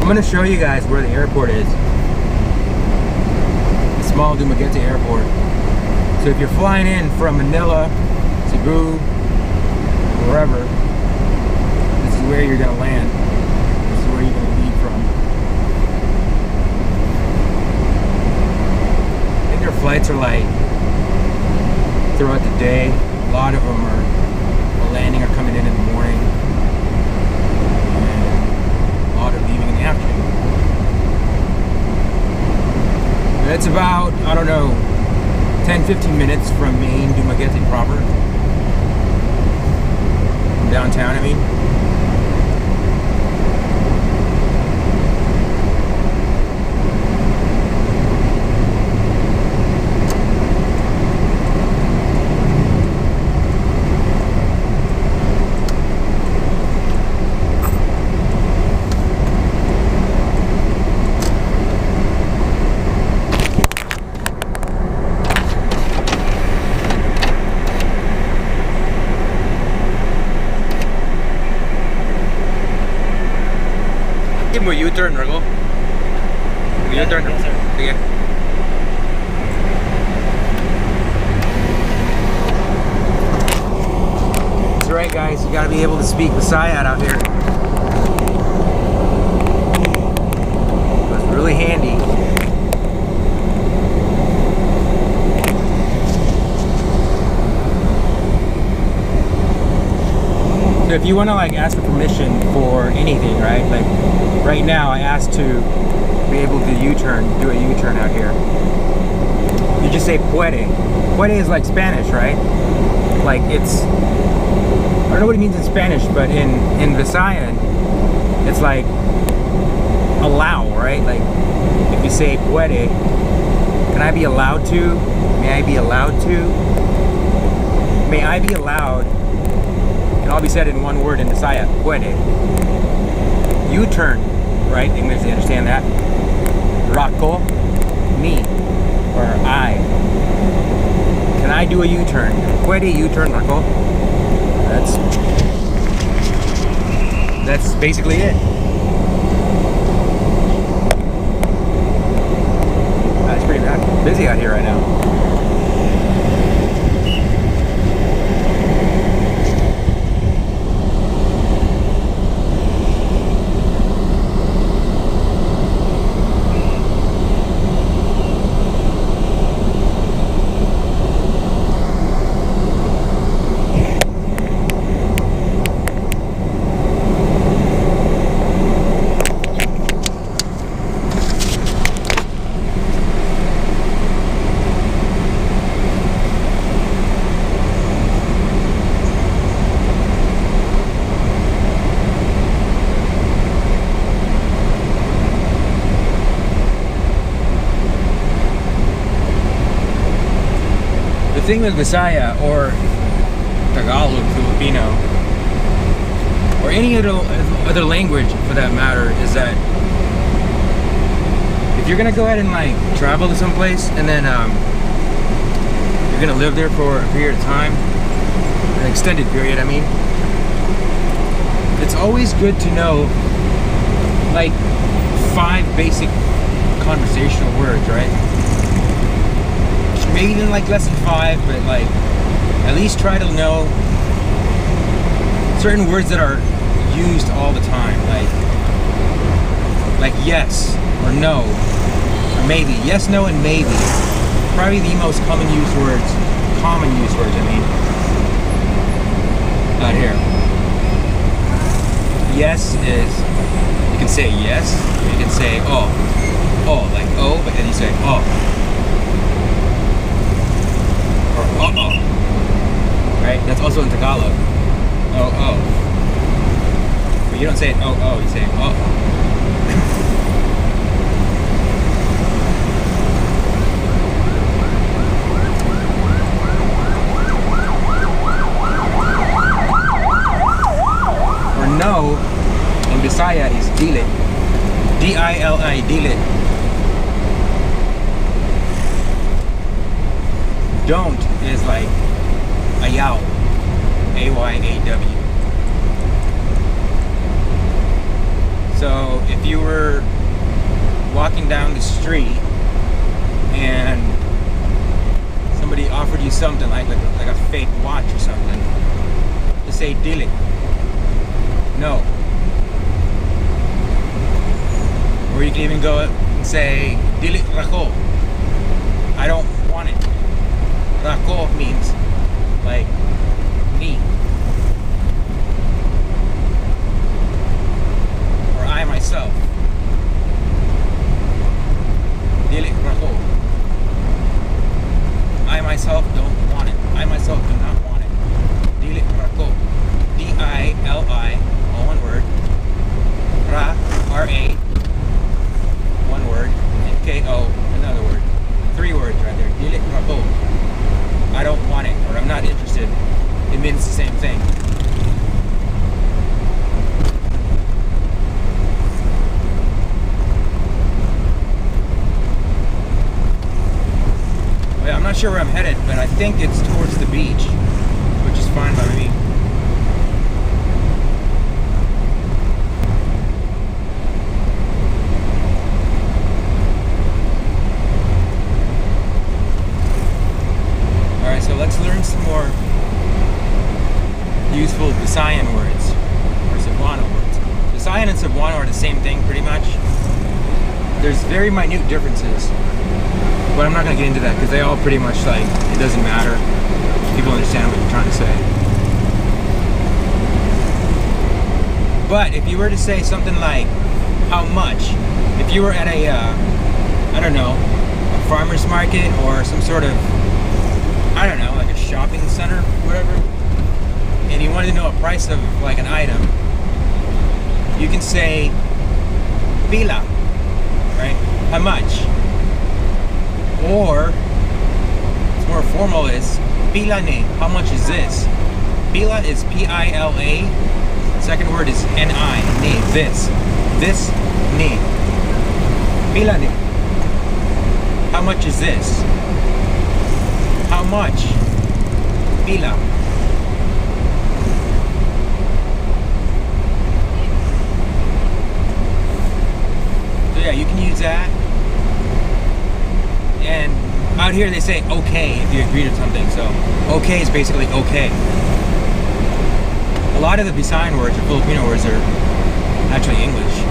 I'm gonna show you guys where the airport is. The small Dumaguete Airport. So if you're flying in from Manila, Cebu, wherever, this is where you're gonna land. This is where you're gonna leave from. I think their flights are like throughout the day. A lot of them are landing or coming in the morning. And a lot are leaving in the afternoon. It's about, I don't know, 10-15 minutes from main Dumaguete proper. From downtown, I mean. Mo U-turn, Rago? U-turn? Yes, sir. Sige. That's right, guys. You gotta be able to speak Visayan out here. That's really handy. So if you want to like ask for permission for anything, right? Like right now I asked to be able to do a U-turn out here. You just say puede. Puede is like Spanish, right? Like it's, I don't know what it means in Spanish, but in Visayan, it's like allow, right? Like if you say puede, can I be allowed to? May I be allowed to? May I be allowed? Can all be said in one word in Bisaya, puede. U-turn, right? English, they understand that. Rako, me, or I. Can I do a U-turn? Puede U-turn, Rako. That's basically it. That's pretty bad. Busy out here right now. The thing with Bisaya or Tagalog, Filipino, or any other language for that matter is that if you're gonna go ahead and like travel to some place and then you're gonna live there for a period of time, an extended period, I mean, it's always good to know like 5 basic conversational words, right? Maybe even like less than 5, but like at least try to know certain words that are used all the time, like yes or no or maybe. Yes, no, and maybe. Probably the most common used words. I mean, out here. Yes is, you can say yes, or you can say oh, like oh, but then you say oh. Uh-oh. Right? That's also in Tagalog. Oh. But you don't say it oh, you say oh. Or no, in Bisaya is dili. D-I-L-I, dili. Don't is like ayaw, A-Y-A-W. So if you were walking down the street and somebody offered you something like a fake watch or something, to say dili, no. Or you can even go and say dili rako, I don't want it. Rako means like me, or I myself. Dili rako, I myself don't want it. I myself do not want it. Dili rako, D-I-L-I, all one word. Ra, R-A, one word, and K-O, another word. 3 words right there. Dili rako, I don't want it, or I'm not interested. It means the same thing. Well, I'm not sure where I'm headed, but I think it's towards the beach, which is fine by me. Alright, so let's learn some more useful Visayan words, or Cebuano words. Visayan and Cebuano are the same thing pretty much. There's very minute differences, but I'm not going to get into that because they all pretty much, like, it doesn't matter. People understand what you're trying to say. But if you were to say something like, how much? If you were at a, I don't know, a farmer's market or some sort of, I don't know, like a shopping center, whatever, and you wanted to know a price of like an item, you can say pila, right? How much? Or it's more formal, is pila ne, how much is this? Pila is P-I-L-A, second word is N-I, ne, this ne, pila ne, how much is this? How much? Pila. So yeah, you can use that. And out here they say okay if you agree to something. So okay is basically okay. A lot of the Bisayan words or Filipino words are actually English.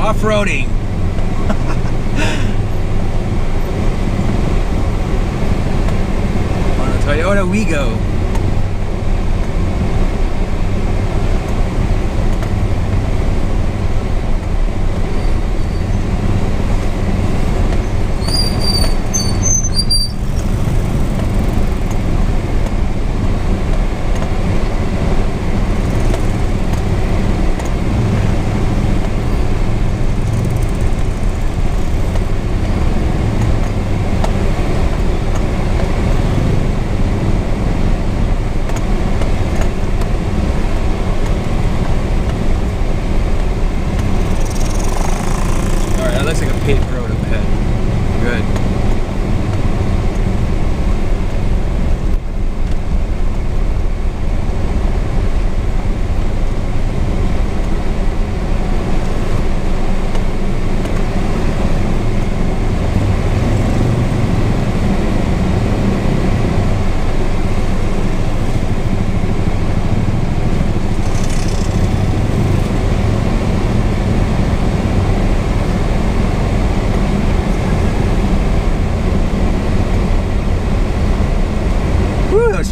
Offroading. On a Toyota Wigo.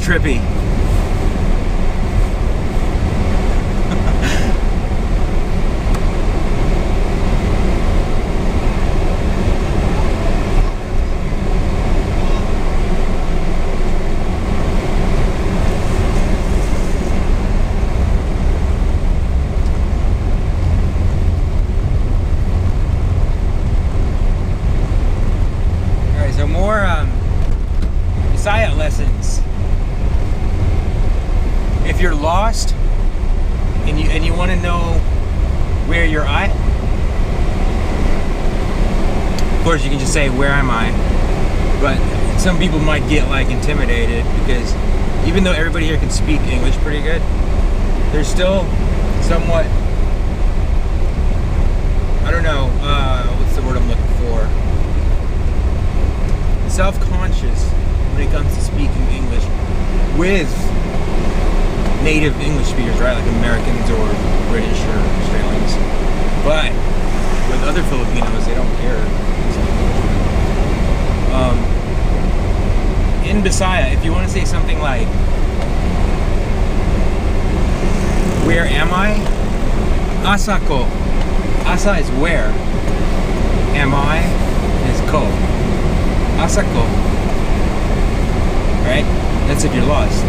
trippy. More Bisaya lessons. If you're lost and you want to know where you're at, of course you can just say, where am I? But some people might get like intimidated because even though everybody here can speak English pretty good, there's still somewhat, I don't know, what's the word I'm looking for? Self-conscious when it comes to speaking English with native English speakers, right? Like Americans or British or Australians. But with other Filipinos, they don't care. In Bisaya, if you want to say something like, where am I? Asa ko. Asa is where. Am I is ko. Asako. Right? That's if you're lost.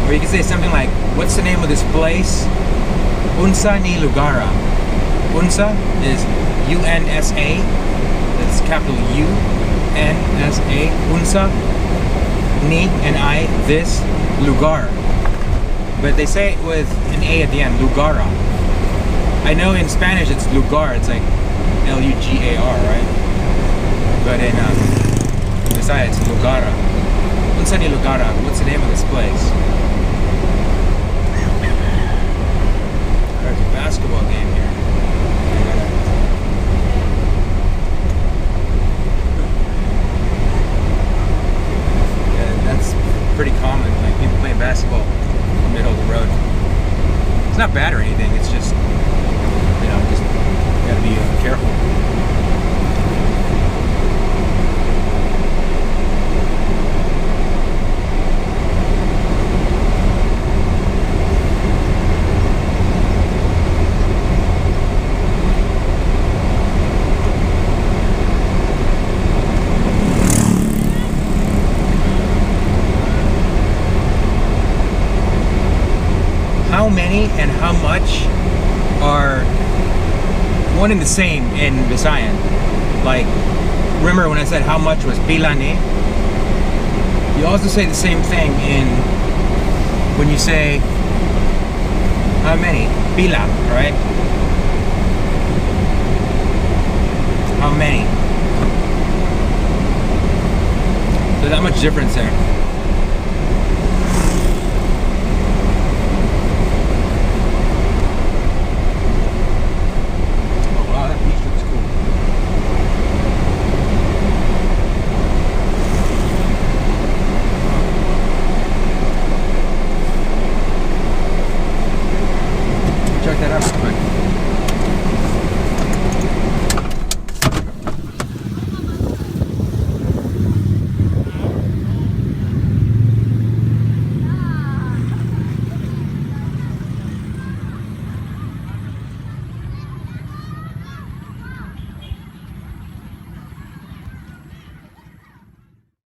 Or you can say something like, what's the name of this place? Unsa ni lugara. Unsa is U-N-S-A. That's capital U-N-S-A. Unsa. Ni and I. This. Lugar. But they say it with an A at the end. Lugara. I know in Spanish it's lugar, it's like L-U-G-A-R, right? But in Bisaya it's lugara. Unsa ni lugara? What's the name of this place? There's a basketball game here. Yeah, that's pretty common, like people playing basketball in the middle of the road. It's not bad or anything, it's just, you know, just gotta be careful. How many and how much are one and the same in Visayan? Like, remember when I said how much was pilane? You also say the same thing in when you say how many? Pila, right? How many? There's that much difference there.